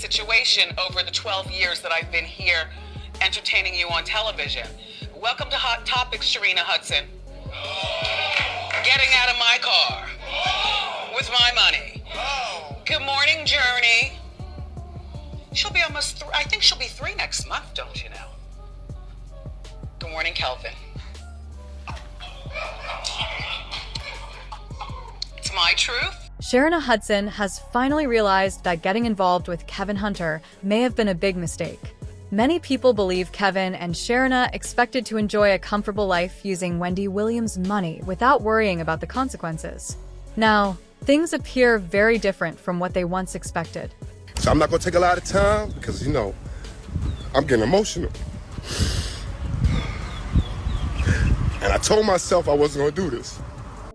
situation over the 12 years that I've been here entertaining you on television. Welcome to Hot Topics, Sharina Hudson. Getting out of my car with my money. Good morning, Journey. She'll be almost, I think she'll be 3 next month, don't you know? Good morning, Kelvin. It's my truth. Sharina Hudson has finally realized that getting involved with Kevin Hunter may have been a big mistake. Many people believe Kevin and Sharina expected to enjoy a comfortable life using Wendy Williams' money without worrying about the consequences. Now, things appear very different from what they once expected. So I'm not going to take a lot of time because, you know, I'm getting emotional. And I told myself I wasn't going to do this.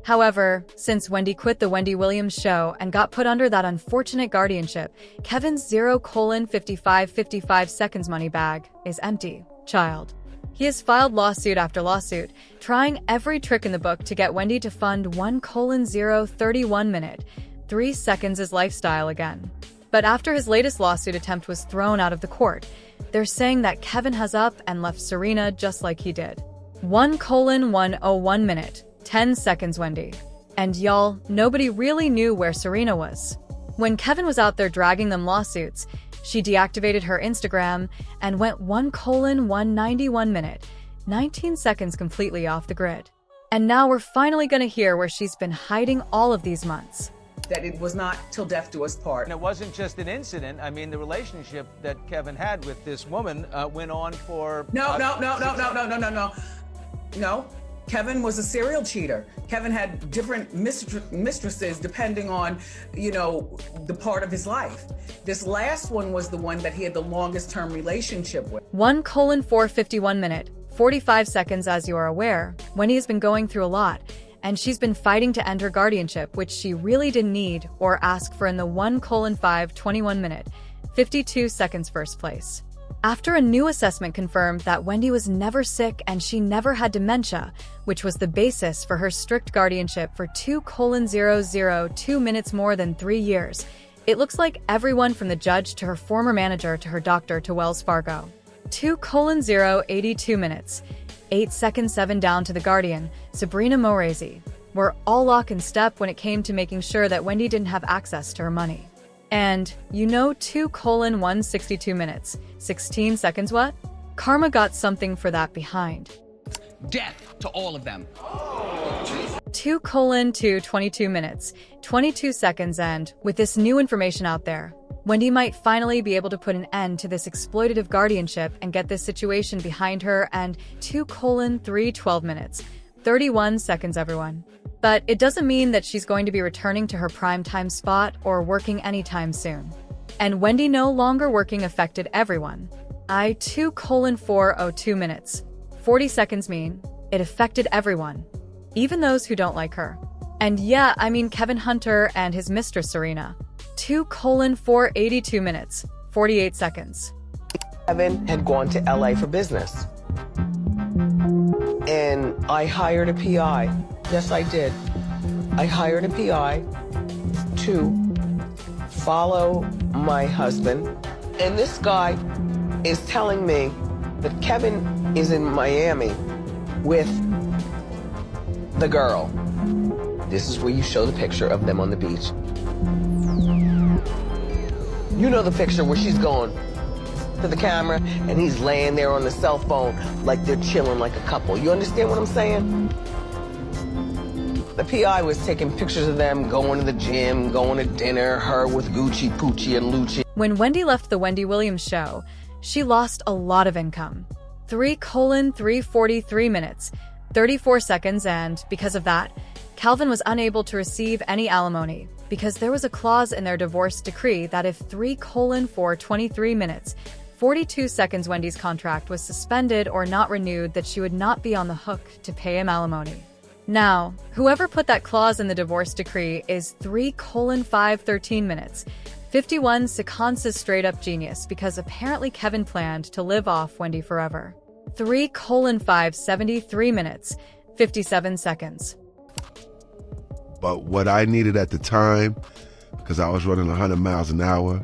However, since Wendy quit the Wendy Williams show and got put under that unfortunate guardianship, Kevin's 0:55 seconds money bag is empty, child. He has filed lawsuit after lawsuit, trying every trick in the book to get Wendy to fund 1:0:31 minute, 3 seconds his lifestyle again. But after his latest lawsuit attempt was thrown out of the court, they're saying that Kevin has up and left Sharina just like he did. 1:101 minute, 10 seconds Wendy. And y'all, nobody really knew where Sharina was. When Kevin was out there dragging them lawsuits, she deactivated her Instagram and went 1:191 minute, 19 seconds completely off the grid. And now we're finally gonna hear where she's been hiding all of these months. That it was not till death do us part. And it wasn't just an incident. I mean, the relationship that Kevin had with this woman went on for... No. Kevin was a serial cheater. Kevin had different mistresses depending on, you know, the part of his life. This last one was the one that he had the longest term relationship with. 1:451 minute, 45 seconds. As you are aware, Wendy has been going through a lot, and she's been fighting to end her guardianship, which she really didn't need or ask for in the 1:521 minute, 52 seconds first place. After a new assessment confirmed that Wendy was never sick and she never had dementia, which was the basis for her strict guardianship for 2:002 minutes more than 3 years, it looks like everyone from the judge to her former manager to her doctor to Wells Fargo. 2:082 minutes, 8 seconds 7 down to the guardian, Sabrina Morezi, were all lock and step when it came to making sure that Wendy didn't have access to her money. And, you know, 2:162 minutes, 16 seconds what? Karma got something for that behind. Death to all of them. 2:222 minutes, 22 seconds. And, with this new information out there, Wendy might finally be able to put an end to this exploitative guardianship and get this situation behind her. And 2:312 minutes, 31 seconds everyone. But it doesn't mean that she's going to be returning to her primetime spot or working anytime soon. And Wendy no longer working affected everyone. 2:402 minutes, 40 seconds mean it affected everyone, even those who don't like her. And yeah, I mean Kevin Hunter and his mistress Sharina. 2:482 minutes, 48 seconds. Kevin had gone to LA for business. And I hired a PI. Yes, I did. I hired a PI to follow my husband. And this guy is telling me that Kevin is in Miami with the girl. This is where you show the picture of them on the beach. You know the picture where she's going to the camera and he's laying there on the cell phone like they're chilling like a couple. You understand what I'm saying? The PI was taking pictures of them going to the gym, going to dinner, her with Gucci, Poochie, and Lucci. When Wendy left the Wendy Williams show, she lost a lot of income. 3:343 minutes, 34 seconds. And because of that, Calvin was unable to receive any alimony because there was a clause in their divorce decree that if 3:423 minutes, 42 seconds Wendy's contract was suspended or not renewed, that she would not be on the hook to pay him alimony. Now, whoever put that clause in the divorce decree is 3:513 minutes, 51 seconds. Straight up genius, because apparently Kevin planned to live off Wendy forever. 3:573 minutes, 57 seconds. But what I needed at the time, because I was running 100 miles an hour,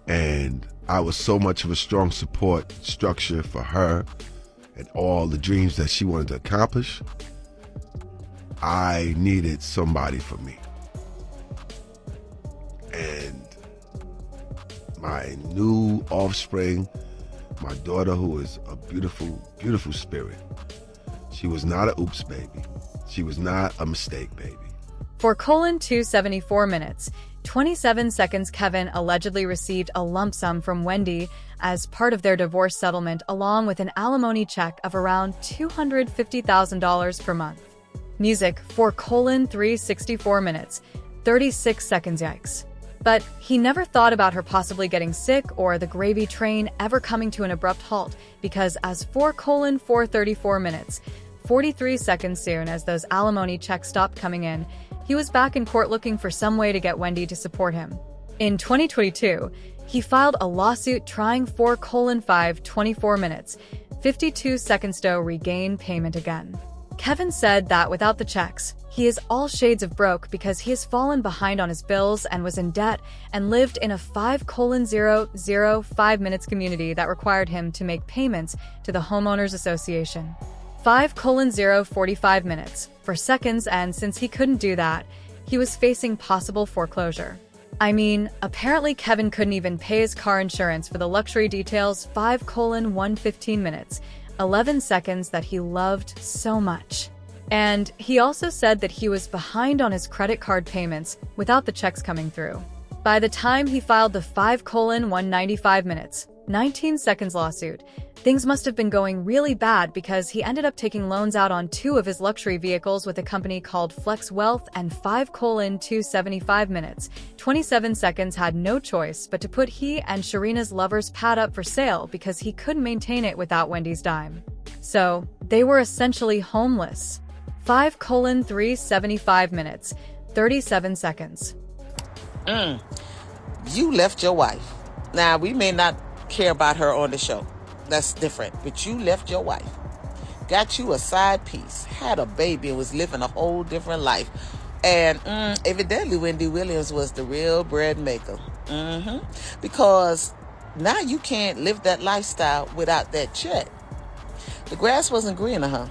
And I was so much of a strong support structure for her and all the dreams that she wanted to accomplish. I needed somebody for me. And my new offspring, my daughter, who is a beautiful, beautiful spirit, she was not a oops baby. She was not a mistake baby. For 274 minutes, 27 seconds, Kevin allegedly received a lump sum from Wendy as part of their divorce settlement, along with an alimony check of around $250,000 per month. Music for 364 minutes, 36 seconds, yikes. But he never thought about her possibly getting sick or the gravy train ever coming to an abrupt halt, because as for 434 minutes, 43 seconds soon as those alimony checks stopped coming in, he was back in court looking for some way to get Wendy to support him. In 2022, he filed a lawsuit trying for 24 minutes, 52 seconds to regain payment again. Kevin said that without the checks, he is all shades of broke because he has fallen behind on his bills and was in debt and lived in a 5:005 minutes community that required him to make payments to the Homeowners Association. 5:045 minutes for seconds, and since he couldn't do that, he was facing possible foreclosure. I mean, apparently Kevin couldn't even pay his car insurance for the luxury details. 5:115 minutes, 11 seconds that he loved so much. And he also said that he was behind on his credit card payments without the checks coming through. By the time he filed the 5:195 minutes, 19 seconds lawsuit, things must have been going really bad because he ended up taking loans out on 2 of his luxury vehicles with a company called Flex Wealth, and 5:275 minutes, 27 seconds had no choice but to put he and Sharina's lover's pad up for sale because he couldn't maintain it without Wendy's dime. So, they were essentially homeless. 5:375 minutes, 37 seconds. You left your wife. Now, we may not care about her on the show. That's different. But you left your wife. Got you a side piece. Had a baby and was living a whole different life. And evidently Wendy Williams was the real bread maker. Because now you can't live that lifestyle without that check. The grass wasn't greener, huh?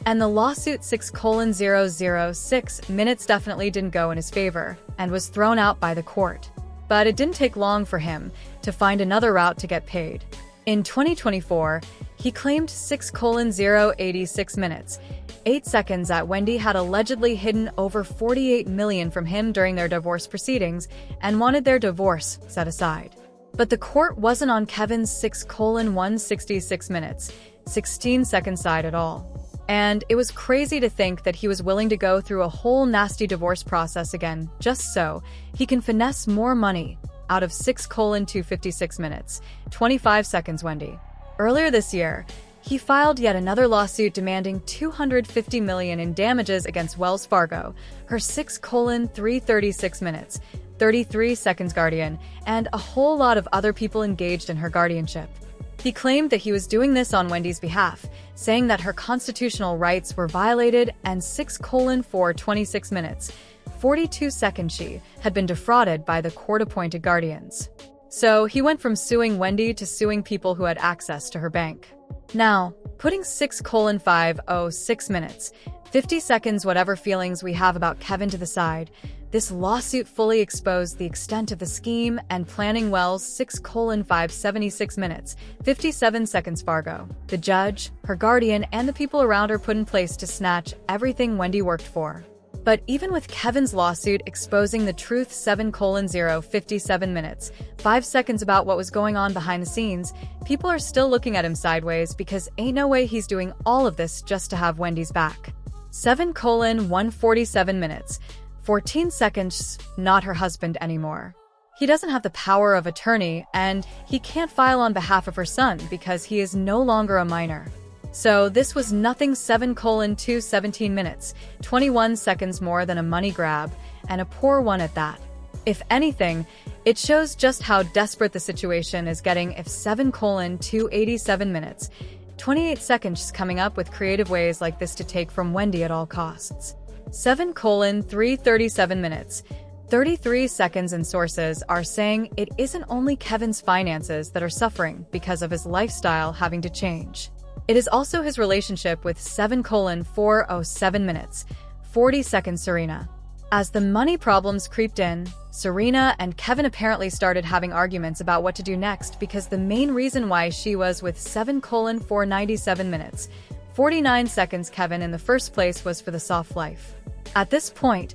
And the lawsuit 6:006 minutes definitely didn't go in his favor and was thrown out by the court. But it didn't take long for him to find another route to get paid. In 2024, he claimed 6:086 minutes, 8 seconds that Wendy had allegedly hidden over $48 million from him during their divorce proceedings and wanted their divorce set aside. But the court wasn't on Kevin's 6:166 minutes, 16 seconds side at all. And it was crazy to think that he was willing to go through a whole nasty divorce process again just so he can finesse more money out of 6:256 minutes, 25 seconds Wendy. Earlier this year, he filed yet another lawsuit demanding $250 million in damages against Wells Fargo, her 6:336 minutes, 33 seconds guardian, and a whole lot of other people engaged in her guardianship. He claimed that he was doing this on Wendy's behalf, saying that her constitutional rights were violated, and 6:426 minutes, 42 seconds she had been defrauded by the court-appointed guardians. So he went from suing Wendy to suing people who had access to her bank. Now, putting 6:506 minutes, 50 seconds whatever feelings we have about Kevin to the side, this lawsuit fully exposed the extent of the scheme and planning. Wells 6:576 minutes, 57 seconds Fargo, the judge, her guardian, and the people around her put in place to snatch everything Wendy worked for. But even with Kevin's lawsuit exposing the truth, 7:057 minutes, 5 seconds about what was going on behind the scenes, people are still looking at him sideways because ain't no way he's doing all of this just to have Wendy's back. 7:147 minutes, 14 seconds, not her husband anymore. He doesn't have the power of attorney, and he can't file on behalf of her son because he is no longer a minor. So this was nothing. 7:217 minutes, 21 seconds more than a money grab, and a poor one at that. If anything, it shows just how desperate the situation is getting if 7:287 minutes, 28 seconds coming up with creative ways like this to take from Wendy at all costs. 7:337 minutes, 33 seconds, and sources are saying it isn't only Kevin's finances that are suffering because of his lifestyle having to change. It is also his relationship with 7:407 minutes, 40 seconds Sharina. As the money problems creeped in, Sharina and Kevin apparently started having arguments about what to do next because the main reason why she was with 7:497 minutes, 49 seconds Kevin in the first place was for the soft life. At this point,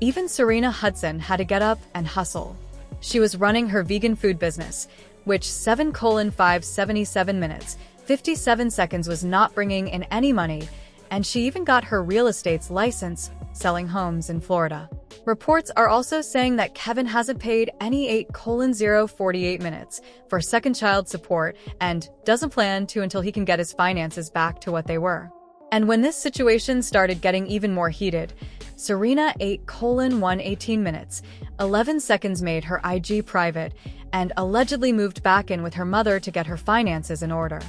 even Sharina Hudson had to get up and hustle. She was running her vegan food business, which 7:577 minutes, 57 seconds was not bringing in any money, and she even got her real estate's license, selling homes in Florida. Reports are also saying that Kevin hasn't paid any 8:048 minutes for second child support and doesn't plan to until he can get his finances back to what they were. And when this situation started getting even more heated, Sharina 8:118 minutes, 11 seconds made her IG private and allegedly moved back in with her mother to get her finances in order.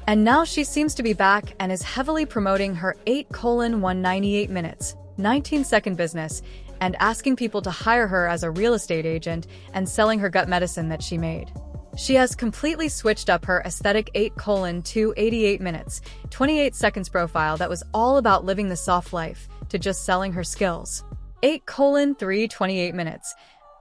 And now she seems to be back and is heavily promoting her 8:198 minutes, 19-second business and asking people to hire her as a real estate agent and selling her gut medicine that she made. She has completely switched up her aesthetic 8:288 minutes, 28 seconds profile that was all about living the soft life to just selling her skills. 8:328 minutes,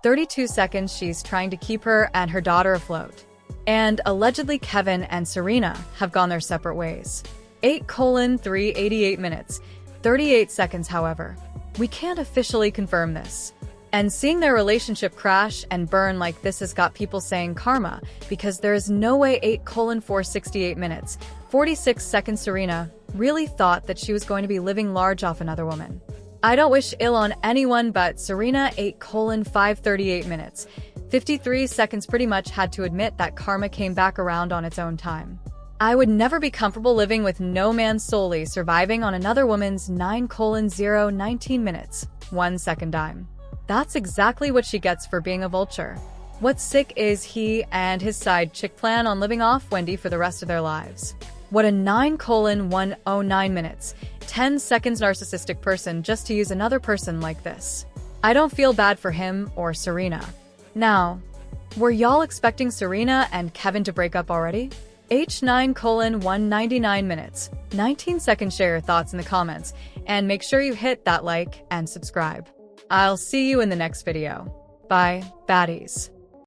32 seconds she's trying to keep her and her daughter afloat. And allegedly Kevin and Sharina have gone their separate ways. 8:388 minutes, 38 seconds however. We can't officially confirm this. And seeing their relationship crash and burn like this has got people saying karma, because there is no way 8:468 minutes, 46 seconds Sharina really thought that she was going to be living large off another woman. I don't wish ill on anyone, but Sharina 8:538 minutes, 53 seconds pretty much had to admit that karma came back around on its own time. I would never be comfortable living with no man solely surviving on another woman's 9:019 minutes, 1 second dime. That's exactly what she gets for being a vulture. What's sick is he and his side chick plan on living off Wendy for the rest of their lives. What a 9:109 minutes, 10 seconds narcissistic person just to use another person like this. I don't feel bad for him or Sharina. Now, were y'all expecting Sharina and Kevin to break up already? H9:199 minutes, 19 seconds. Share your thoughts in the comments and make sure you hit that like and subscribe. I'll see you in the next video. Bye, baddies.